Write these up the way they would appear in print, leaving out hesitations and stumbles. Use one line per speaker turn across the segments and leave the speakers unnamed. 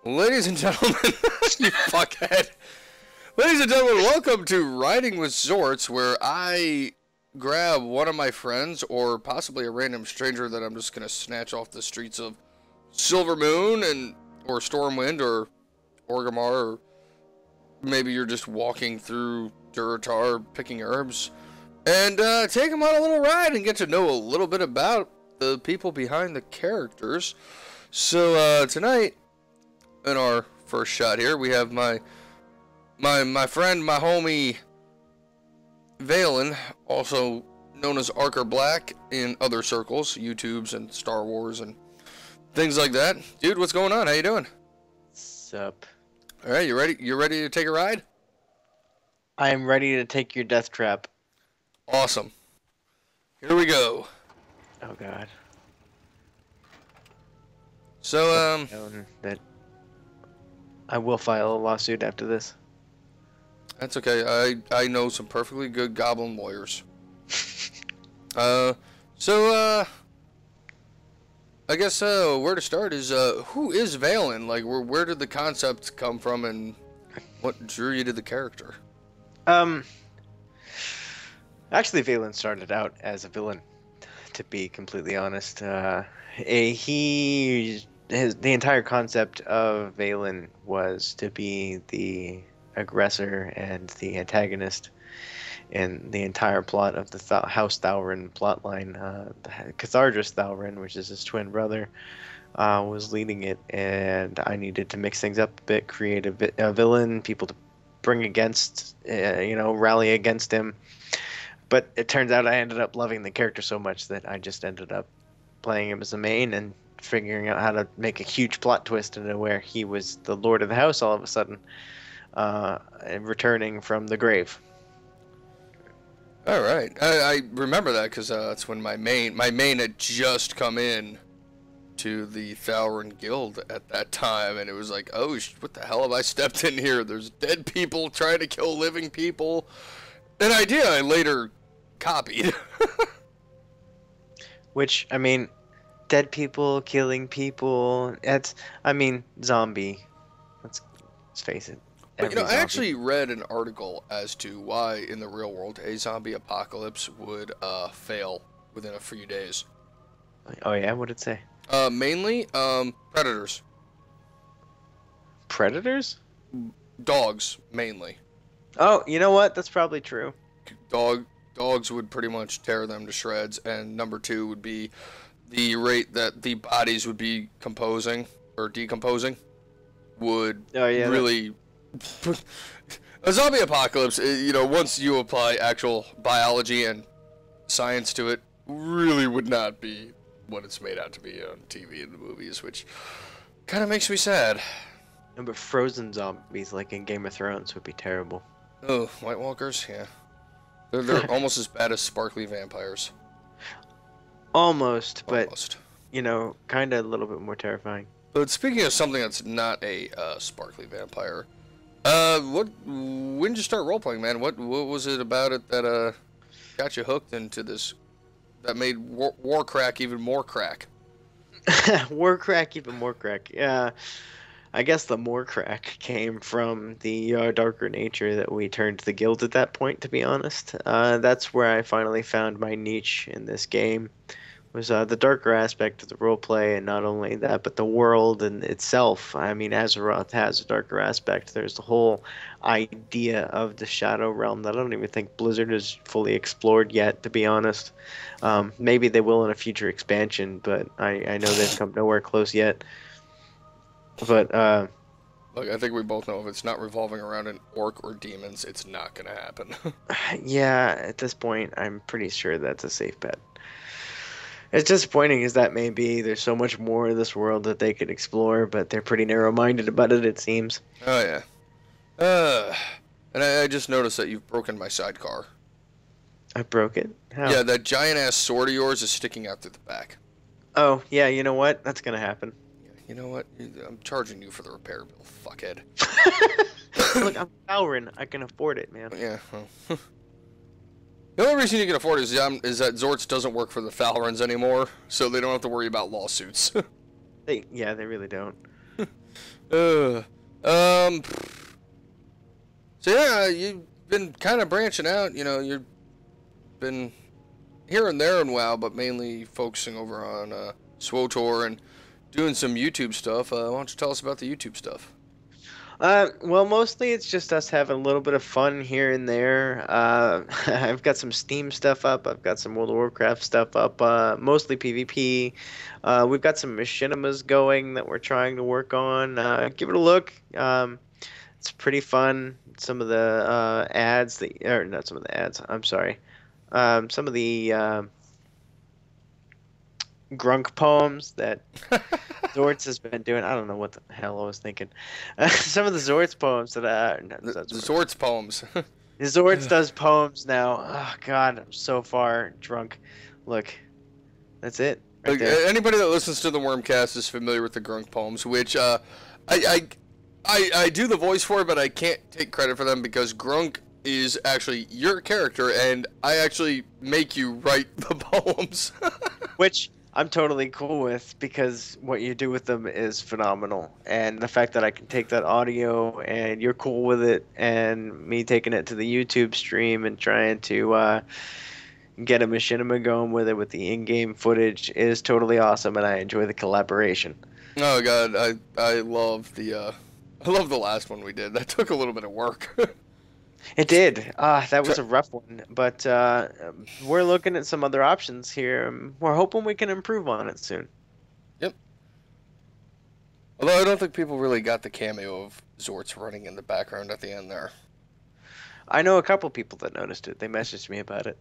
Ladies and gentlemen, you fuckhead. Ladies and gentlemen, welcome to Riding with Xortz, where I grab one of my friends, or possibly a random stranger that I'm just going to snatch off the streets of Silver Moon, or Stormwind, or Orgrimmar, or maybe you're just walking through Durotar picking herbs, and take them on a little ride and get to know a little bit about the people behind the characters. So tonight, in our first shot here, we have my friend, my homie Velin, also known as Archer Black in other circles, YouTubes and Star Wars and things like that. Dude, what's going on? How you doing?
Sup?
All right, you ready? You ready to take a ride?
I am ready to take your death trap.
Awesome. Here we go.
Oh God.
So
that I will file a lawsuit after this.
that's okay. I know some perfectly good goblin lawyers. I guess where to start is who is Velin? Like, where did the concept come from, and what drew you to the character?
Actually, Velin started out as a villain, to be completely honest. The entire concept of Velin was to be the aggressor and the antagonist in the entire plot of the House Thalryn plotline. Cathargus Thalryn, which is his twin brother, was leading it, and I needed to mix things up a bit, create a villain, people to bring against, rally against him. But it turns out I ended up loving the character so much that I just ended up playing him as a main and figuring out how to make a huge plot twist into where he was the lord of the house all of a sudden, returning from the grave.
All right, I remember that because that's when my main had just come in to the Thalryn Guild at that time, and it was like, oh, what the hell have I stepped in here? There's dead people trying to kill living people. An idea I later copied.
Which, I mean, dead people, killing people, zombie. Let's face it.
But, I actually read an article as to why, in the real world, a zombie apocalypse would fail within a few days.
Oh, yeah? What did it say?
Mainly, predators.
Predators?
Dogs, mainly.
Oh, you know what? That's probably true.
Dogs would pretty much tear them to shreds, and number two would be the rate that the bodies would be composing or decomposing would really... A zombie apocalypse, once you apply actual biology and science to it, really would not be what it's made out to be on TV and the movies, which kind of makes me sad.
No, but frozen zombies, like in Game of Thrones, would be terrible.
Oh, White Walkers? Yeah. They're almost as bad as sparkly vampires.
Almost, but,
Almost.
kind of a little bit more terrifying.
But speaking of something that's not a sparkly vampire, when did you start role-playing, man? What was it about it that got you hooked into this, that made war crack even more crack?
War crack even more crack. Yeah. I guess the more crack came from the darker nature that we turned to the guild at that point, to be honest. That's where I finally found my niche in this game, was the darker aspect of the roleplay, and not only that, but the world in itself. I mean, Azeroth has a darker aspect. There's the whole idea of the Shadow Realm that I don't even think Blizzard has fully explored yet, to be honest. Maybe they will in a future expansion, but I know they've come nowhere close yet. But,
Look, I think we both know if it's not revolving around an orc or demons, it's not gonna happen.
yeah, at this point, I'm pretty sure that's a safe bet. As disappointing as that may be, there's so much more of this world that they could explore, but they're pretty narrow-minded about it, it seems.
Oh, yeah. And I just noticed that you've broken my sidecar.
I broke it? How?
Yeah, that giant-ass sword of yours is sticking out through the back.
Oh, yeah, you know what? That's gonna happen.
You know what? I'm charging you for the repair bill, fuckhead.
Look, I'm Thalryn. I can afford it, man.
Yeah, well. The only reason you can afford it is that Xortz doesn't work for the Thalryns anymore, so they don't have to worry about lawsuits.
They really don't.
uh, um. So yeah, you've been kind of branching out. You know, you've been here and there in WoW, but mainly focusing over on SWOTOR and doing some YouTube stuff. Why don't you tell us about the YouTube stuff?
Well, mostly it's just us having a little bit of fun here and there. I've got some Steam stuff up. I've got some World of Warcraft stuff up. Mostly PvP. We've got some machinimas going that we're trying to work on. Give it a look. It's pretty fun. Some of the ads that, or not some of the ads. I'm sorry. Some of the grunk poems that Xortz has been doing. I don't know what the hell I was thinking. Some of the Xortz poems that
The Xortz poems.
Xortz does poems now. Oh God, I'm so far drunk. Look, that's it. Right
Like,
there.
anybody that listens to the Wormcast is familiar with the grunk poems, which I do the voice for, but I can't take credit for them because grunk is actually your character, and I actually make you write the poems.
Which I'm totally cool with because what you do with them is phenomenal. And the fact that I can take that audio and you're cool with it, and me taking it to the YouTube stream and trying to get a machinima going with it with the in-game footage is totally awesome, and I enjoy the collaboration.
Oh god, I love the last one we did. That took a little bit of work.
It did. That was a rough one, but we're looking at some other options here. We're hoping we can improve on it soon.
Yep. Although I don't think people really got the cameo of Xortz running in the background at the end there.
I know a couple people that noticed it. They messaged me about it.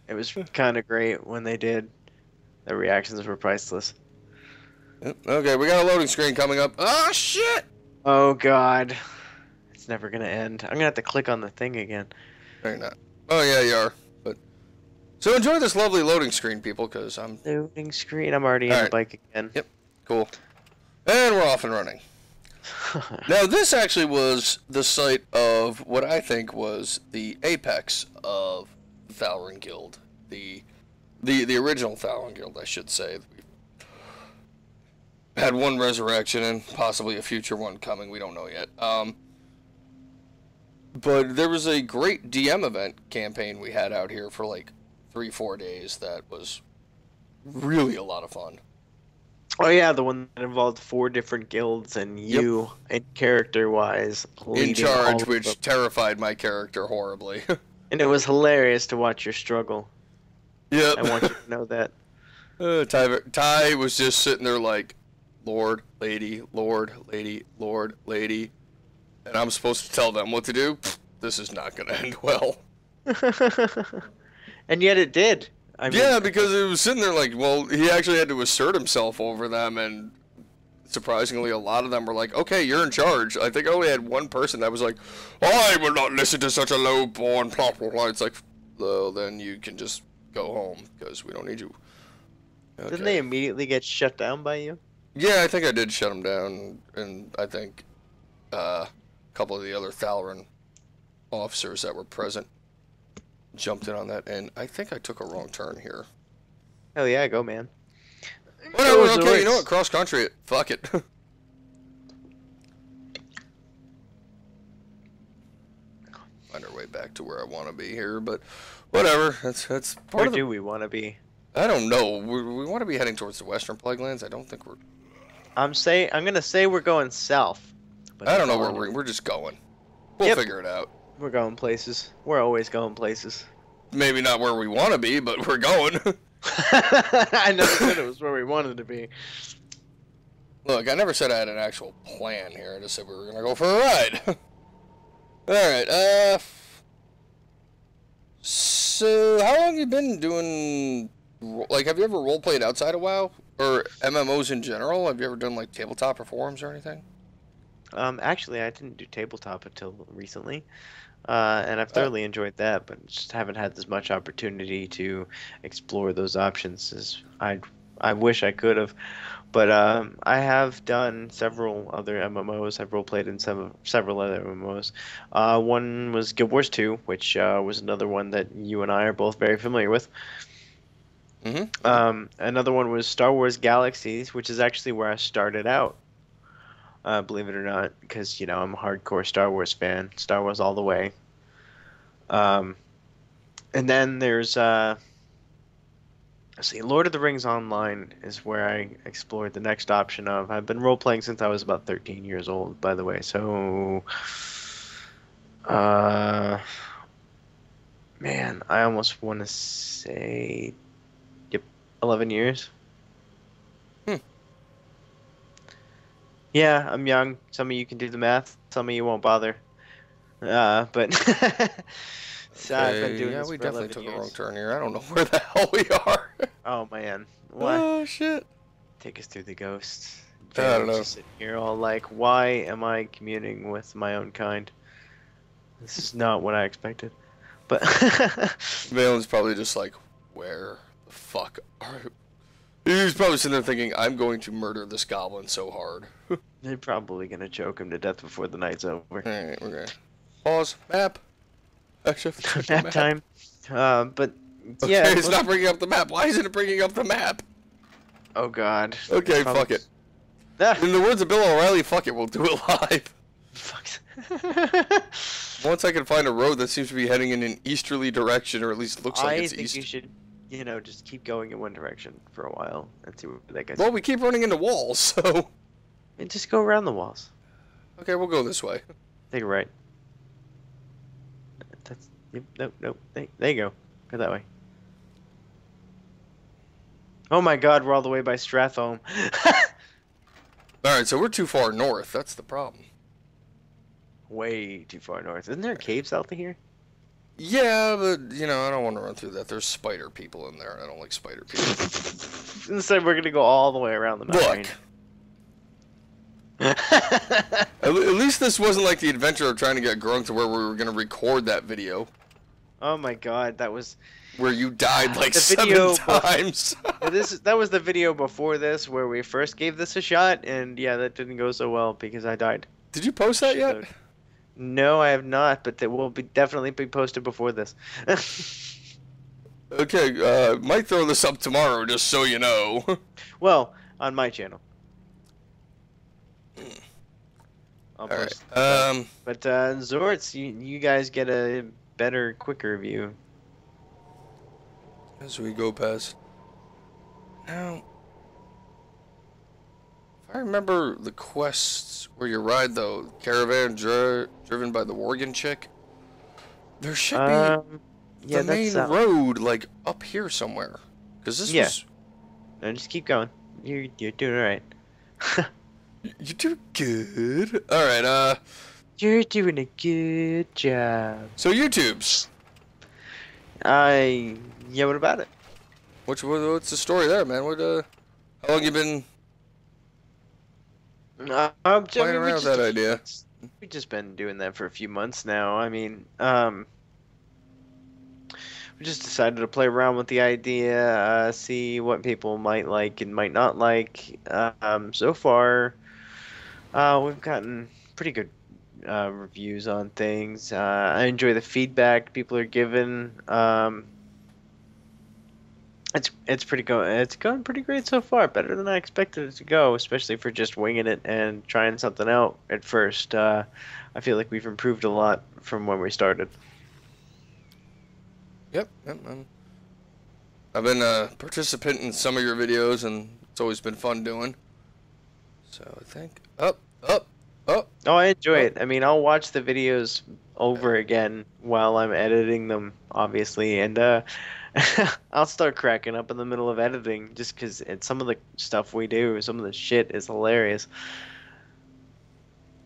It was kind of great when they did. The reactions were priceless.
Yep. Okay, we got a loading screen coming up. Oh shit!
Oh God, it's never gonna end. I'm gonna have to click on the thing again.
No, you're not. Oh yeah, you are. But so enjoy this lovely loading screen, people, because I'm
Loading screen. I'm already in the bike again.
Yep. Cool. And we're off and running. Now, this actually was the site of what I think was the apex of Thalryn Guild. The original Thalryn Guild, I should say. We had one resurrection and possibly a future one coming. We don't know yet. But there was a great DM event campaign we had out here for like 3-4 days that was really a lot of fun.
Oh yeah, the one that involved 4 different guilds and you, and character-wise,
In
leading all
charge,
of
which
them.
terrified my character horribly.
And it was hilarious to watch your struggle.
Yep.
I want you to know that.
Ty was just sitting there like, Lord, lady, Lord, lady, Lord, lady. And I'm supposed to tell them what to do? Pfft, this is not going to end well.
And yet it did. I mean,
Yeah, because it was sitting there like, well, he actually had to assert himself over them, and surprisingly, a lot of them were like, okay, you're in charge. I think I only had one person that was like, I will not listen to such a low-born blah, blah, blah. It's like, well, then you can just go home, because we don't need you. Okay.
Didn't they immediately get shut down by you?
Yeah, I think I did shut him down, and I think a couple of the other Thalryn officers that were present jumped in on that, and I think I took a wrong turn here.
Hell yeah, go man.
Whatever,
Go,
okay, you know
Xortz.
what, cross country it. Fuck it. Find our way back to where I want to be here, but whatever, that's part
Where
of the...
do we want to be?
I don't know, we want to be heading towards the Western Plaguelands. I don't think we're...
I'm gonna say we're going south. But
I don't know
that's
where
all
we're just going. We'll
Yep.
figure it out.
We're going places. We're always going places.
Maybe not where we want to be, but we're going.
I never said it was where we wanted to be.
Look, I never said I had an actual plan here. I just said we were gonna go for a ride. Alright, so how long have you been doing, like, have you ever roleplayed outside of WoW? Or MMOs in general? Have you ever done, like, tabletop or forums or anything?
Actually, I didn't do tabletop until recently, and I've thoroughly enjoyed that, but just haven't had as much opportunity to explore those options as I wish I could have. But I have done several other MMOs. I've roleplayed in several other MMOs. One was Guild Wars 2, which was another one that you and I are both very familiar with.
Mm-hmm.
Another one was Star Wars Galaxies, which is actually where I started out. believe it or not, because you know I'm a hardcore Star Wars fan. Star Wars all the way. Um, and then there's let's see, Lord of the Rings Online is where I explored the next option of. I've been role playing since I was about 13 years old, by the way. So, uh, man, I almost want to say, yep, 11 years.
Hmm.
Yeah, I'm young. Some of you can do the math. Some of you won't bother. But so I've been
Okay,
doing
yeah,
this
we
for
definitely
11
took a wrong
years.
turn here. I don't know where the hell we are.
Oh man, why?
Oh, shit.
Take us through the ghosts.
I don't
Valen's
know.
just sitting here all like, why am I communing with my own kind? This is not what I expected. But
Valen's probably just like, where the fuck are you? He's probably sitting there thinking, I'm going to murder this goblin so hard.
they're probably gonna choke him to death before the night's over.
Alright, okay. Pause. Map. Actually, I have to check the
Nap time. But
Okay,
yeah.
it's not bringing up the map. Why isn't it bringing up the map?
Oh God.
Okay, fuck it.
Ah,
In the words of Bill O'Reilly, fuck it, we'll do it live.
fuck.
Once I can find a road that seems to be heading in an easterly direction, or at least looks like
I
it's
think
east.
you should, you know, just keep going in one direction for a while and see where that gets.
Well, we keep running into walls, so...
And just go around the walls.
Okay, we'll go this way.
Take a right. That's yep, nope, nope. There you go. Go that way. Oh my God, we're all the way by Stratholme.
Alright, so we're too far north. That's the problem.
Way too far north. Isn't there a cave south of here?
Yeah, but, you know, I don't want to run through that. There's spider people in there, and I don't like spider people.
Instead, we're gonna go all the way around the mountain.
Look! At least this wasn't like the adventure of trying to get Grunk to where we were going to record that video.
Oh my God, that was
Where you died like
the video
7 times.
that was the video before this where we first gave this a shot, and yeah, that didn't go so well because I died.
Did you post that yet?
No, I have not, but that will be definitely be posted before this.
Okay, might throw this up tomorrow, just so you know.
Well, on my channel. I'll
Alright,
post that. But Xortz, you guys get a better, quicker view.
as we go past. Now, if I remember the quests where you ride the caravan driven by the Worgen chick, there should be
yeah,
the main road, like, up here somewhere. Because this was...
No, just keep going. You're doing alright.
You do good. Alright,
You're doing a good job.
so YouTubes.
Yeah, what about it?
What's the story there, man? How long you been playing around with that idea?
We've just been doing that for a few months now. I mean, we just decided to play around with the idea, see what people might like and might not like. So far, we've gotten pretty good reviews on things. I enjoy the feedback people are giving. It's going pretty great so far. Better than I expected it to go, especially for just winging it and trying something out at first. I feel like we've improved a lot from when we started.
Yep. I've been a participant in some of your videos, and it's always been fun doing. So I think up.
Oh, I enjoy it. I mean, I'll watch the videos over again while I'm editing them, obviously, and I'll start cracking up in the middle of editing just because some of the stuff we do, some of the shit is hilarious.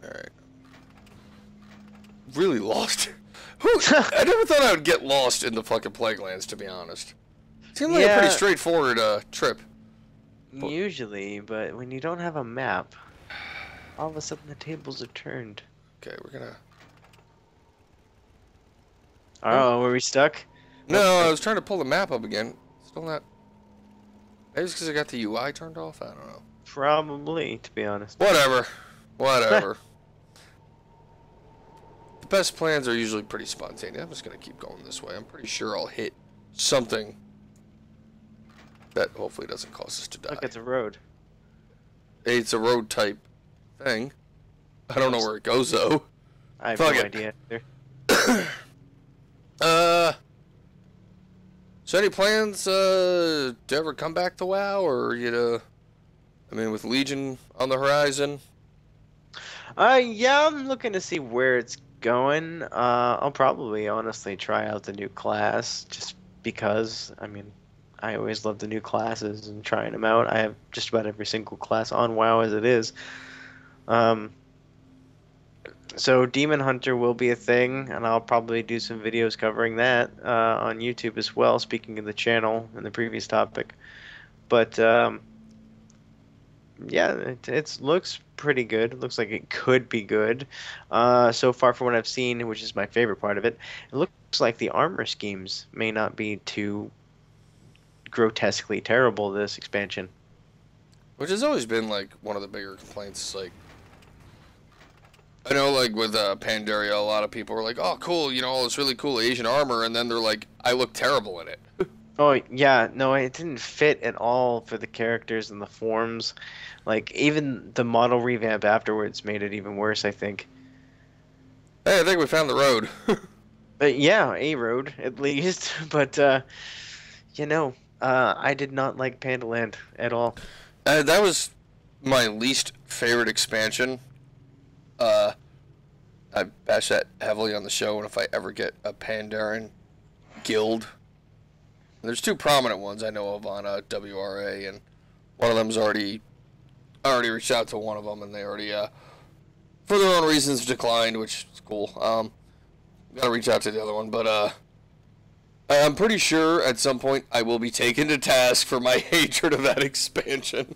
Alright. Really lost. I never thought I would get lost in the fucking Plaguelands, to be honest. Seemed like a pretty straightforward trip.
Usually, but when you don't have a map, all of a sudden the tables are turned.
Okay, we're gonna...
Oh, were we stuck?
No, I was trying to pull the map up again. Still not... Maybe it's because I got the UI turned off? I don't know.
Probably, to be honest.
Whatever. The best plans are usually pretty spontaneous. I'm just gonna keep going this way. I'm pretty sure I'll hit something that hopefully doesn't cause us to die.
Look, it's a road.
It's a road type thing. I don't know where it goes though.
I have
Fuck
no
it.
idea either.
So any plans to ever come back to WoW, or I mean, with Legion on the horizon?
Yeah, I'm looking to see where it's going. I'll probably honestly try out the new class just because, I mean, I always love the new classes and trying them out. I have just about every single class on WoW as it is. So Demon Hunter will be a thing, and I'll probably do some videos covering that on YouTube as well, speaking of the channel in the previous topic. But yeah, it looks pretty good. It looks like it could be good. So far from what I've seen, which is my favorite part of it, it looks like the armor schemes may not be too grotesquely terrible this expansion.
Which has always been like one of the bigger complaints. Like, I know, like with Pandaria, a lot of people were like, "Oh, cool, all this really cool Asian armor," and then they're like, "I look terrible in it."
Oh yeah, no, it didn't fit at all for the characters and the forms. Like even the model revamp afterwards made it even worse, I think.
Hey, I think we found the road.
But yeah, a road at least. But I did not like Pandaland at all.
That was my least favorite expansion. I bash that heavily on the show, and if I ever get a Pandaren guild, there's two prominent ones I know of on WRA, and one of them's already reached out to one of them, and they already, for their own reasons, declined, which is cool. Gotta reach out to the other one, but I'm pretty sure at some point I will be taken to task for my hatred of that expansion.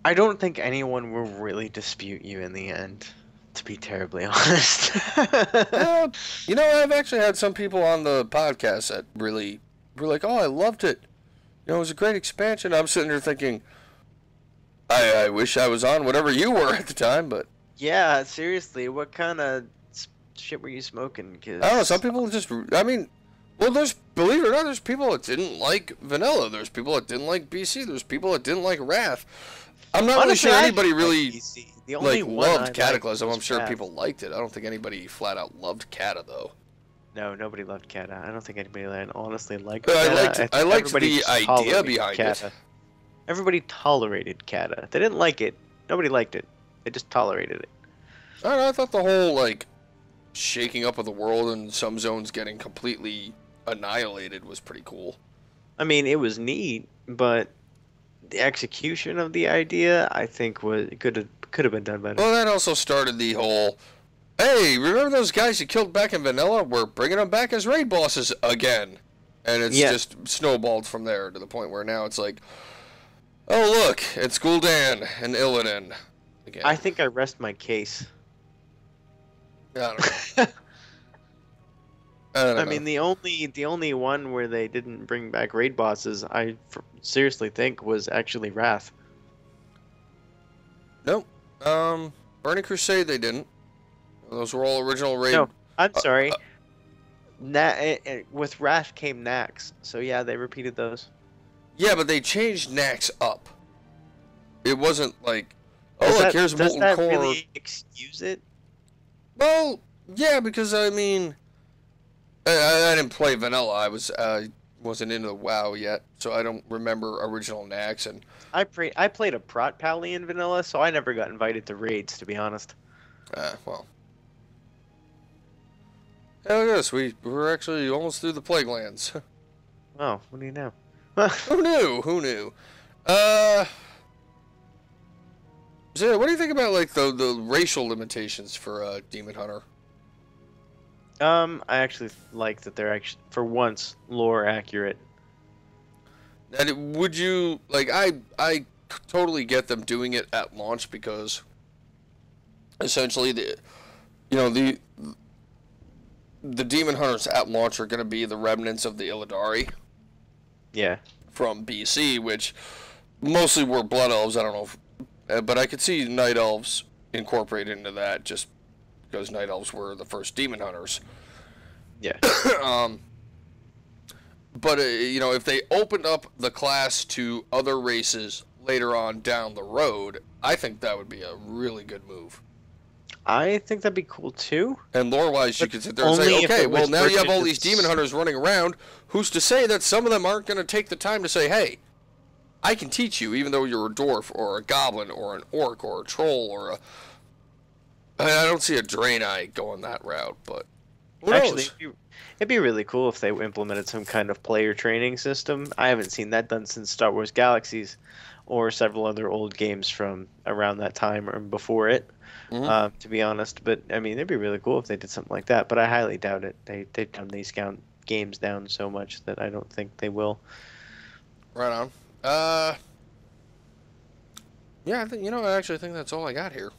I don't think anyone will really dispute you in the end, to be terribly honest.
I've actually had some people on the podcast that really were like, "Oh, I loved it. It was a great expansion." I'm sitting there thinking, I wish I was on whatever you were at the time, but
Yeah, seriously, what kind of shit were you smoking? 'Cause
I don't know. Some people just, I mean, well, believe it or not, there's people that didn't like Vanilla. There's people that didn't like BC. There's people that didn't like Wrath. I'm not
honestly,
really sure anybody really
BC. The only one
loved
I
Cataclysm.
liked
I'm
was
sure
Wrath.
people liked it. I don't think anybody flat out loved Cata though.
No, nobody loved Kata. I don't think anybody honestly liked
But
Kata.
I liked
Everybody
the
just
idea
tolerated
behind
Kata.
it.
Everybody tolerated Kata. They didn't like it. Nobody liked it. They just tolerated it.
I don't know, I thought the whole shaking up of the world and some zones getting completely annihilated was pretty cool.
I mean, it was neat, but the execution of the idea, I think, could have been done better.
Well, that also started the whole, hey, remember those guys you killed back in Vanilla? We're bringing them back as raid bosses again. And it's just snowballed from there to the point where now it's like, oh, look, it's Gul'dan and Illidan again.
I think I rest my case.
I don't know.
I mean, the only one where they didn't bring back raid bosses, seriously think was actually Wrath.
Nope. Burning Crusade, they didn't. Those were all original raid.
No, I'm sorry. With Wrath came Nax, so yeah, they repeated those.
Yeah, but they changed Nax up. It wasn't like, oh, look, here's Molten Core.
Does that really excuse it?
Well, yeah, because I mean, I didn't play Vanilla. I wasn't into WoW yet, so I don't remember original Nax. And
I played a Prot Pally in Vanilla, so I never got invited to raids, to be honest.
Well. Hell yes, we're actually almost through the Plague Lands.
Oh, what do you know?
Who knew? Who knew? So what do you think about the racial limitations for Demon Hunter?
I actually like that they're actually, for once, lore accurate.
And would you I totally get them doing it at launch because essentially the Demon Hunters at launch are going to be the remnants of the Illidari.
Yeah.
From BC, which mostly were Blood Elves. I don't know if, but I could see Night Elves incorporated into that just because Night Elves were the first Demon Hunters.
Yeah.
But if they opened up the class to other races later on down the road, I think that would be a really good move.
I think that'd be cool too.
And lore-wise, you
But
could sit there and
only
say,
if
okay,
it
well,
was
now you have all these
merchandise.
demon hunters running around. Who's to say that some of them aren't going to take the time to say, hey, I can teach you, even though you're a dwarf or a goblin or an orc or a troll or a... I don't see a Draenei going that route, but who
Actually,
knows?
it'd be really cool if they implemented some kind of player training system. I haven't seen that done since Star Wars Galaxies, or several other old games from around that time or before it. To be honest, but I mean, it'd be really cool if they did something like that. But I highly doubt it. They've done these games down so much that I don't think they will.
Right on. Yeah, I actually think that's all I got here.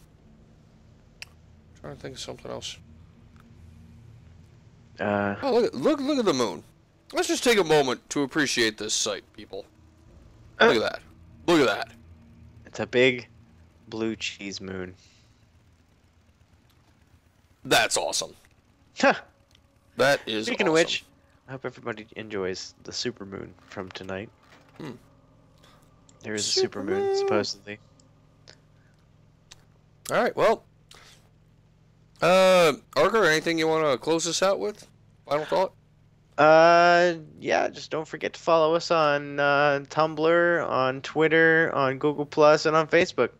Trying to think of something else. Oh, look at the moon. Let's just take a moment to appreciate this sight, people. Look at that. Look at that.
It's a big blue cheese moon.
That's awesome. That is
Speaking
awesome.
of which, I hope everybody enjoys the supermoon from tonight. There is a supermoon, supposedly.
All right, well, Archer, anything you want to close this out with? Final thought?
Yeah, just don't forget to follow us on Tumblr, on Twitter, on Google Plus, and on Facebook.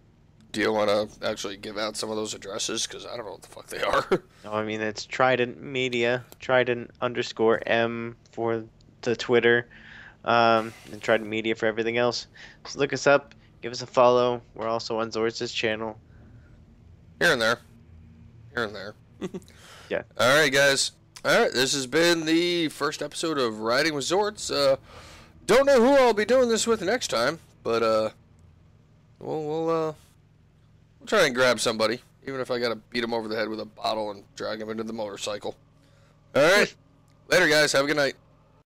Do you want to actually give out some of those addresses? Because I don't know what the fuck they are.
No, I mean, it's Trident Media, Trident_M for the Twitter, and Trident Media for everything else. So look us up, give us a follow. We're also on Xortz's channel.
Here and there. Here and there.
Yeah.
All right, guys. All right, this has been the first episode of Riding with Xortz. Don't know who I'll be doing this with next time, but we'll try and grab somebody, even if I gotta beat him over the head with a bottle and drag him into the motorcycle. All right, later, guys. Have a good night.